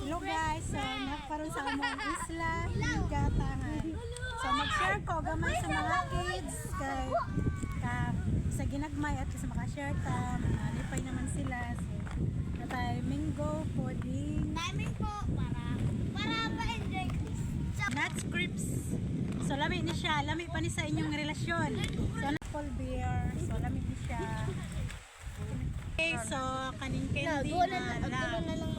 Hello guys, so nakaroon sa among isla, Higatahan. So mag-share ko gamay sa mga kids kay sa ginagmay at sa maka-share ta, nalipay naman sila. So natay mango pudding. Timing po para pa-enjoy. Nuts grips. So lami ni siya, lami pa ni sa inyong relasyon. So apple beer, so lami ni siya. Okay, so kaning candy na lang.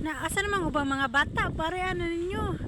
Na asa namang ubang mga bata, pare ano ninyo?